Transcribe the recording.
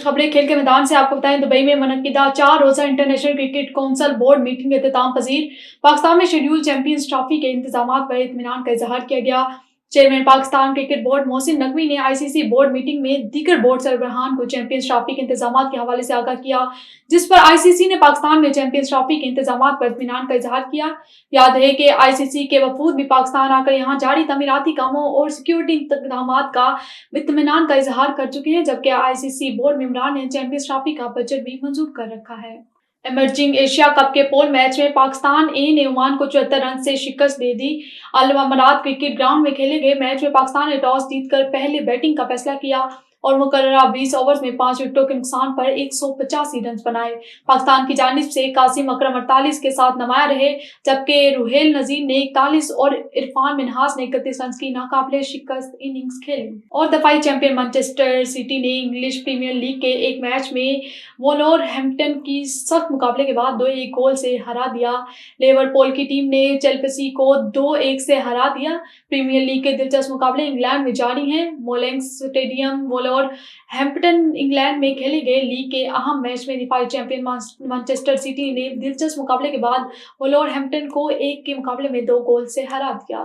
खबरें खेल के मैदान से आपको बताएं। दुबई में मुनक्किदा 4 रोजा international cricket council board meeting में इख्तिताम पजीर पाकिस्तान में शेड्यूल चैंपियंस ट्रॉफी के इंतजाम पर इत्मीनान का इजहार किया गया। Chairman Pakistan cricket board Mohsin Naqvi ने आईसीसी बोर्ड मीटिंग में दीगर बोर्ड सरबराहान को चैंपियंस ट्रॉफी के इंतजाम के हवाले से आगाह किया, जिस पर आईसीसी ने पाकिस्तान में चैंपियंस ट्रॉफी के इंतजाम पर इत्मीनान का इजहार किया। याद है कि आईसीसी के वफूद भी पाकिस्तान आकर यहाँ जारी तमीराती कामों और सिक्योरिटी इंतजाम का इत्मीनान का इजहार कर चुके हैं, जबकि आईसीसी बोर्ड मेंबरान ने चैंपियंस ट्रॉफी का बजट भी मंजूर कर रखा है। इमर्जिंग एशिया कप के पोल मैच में पाकिस्तान ए ने ओमान को 74 रन से शिकस्त दे दी। अल अमारात क्रिकेट ग्राउंड में खेले गए मैच में पाकिस्तान ने टॉस जीतकर पहले बैटिंग का फैसला किया और मुकर्ररा 20 ओवर्स में 5 विकेटों के नुकसान पर 185 रन बनाए। पाकिस्तान की जानिब से कासिम अकरम 48 के साथ नमाया रहे, जबकि रुहेल नजीर ने 41 और इरफान मिन्हास ने 31 रन की नाकाबिले शिकस्त इनिंग्स खेली। और दफाई चैंपियन मैनचेस्टर सिटी ने इंग्लिश प्रीमियर लीग के एक मैच में वोल्वरहैम्पटन की सख्त मुकाबले के बाद 2-1 गोल से हरा दिया। लिवरपूल की टीम ने चेल्सी को 2-1 से हरा दिया। प्रीमियर लीग के दिलचस्प मुकाबले इंग्लैंड में जारी हैं। मोलिंग्स स्टेडियम वोल्वरहैम्पटन इंग्लैंड में खेले गए लीग के अहम मैच में दफाई चैंपियन मैनचेस्टर सिटी ने दिलचस्प मुकाबले के बाद वोल्वरहैम्पटन को 1 के मुकाबले में 2 गोल से हरा दिया।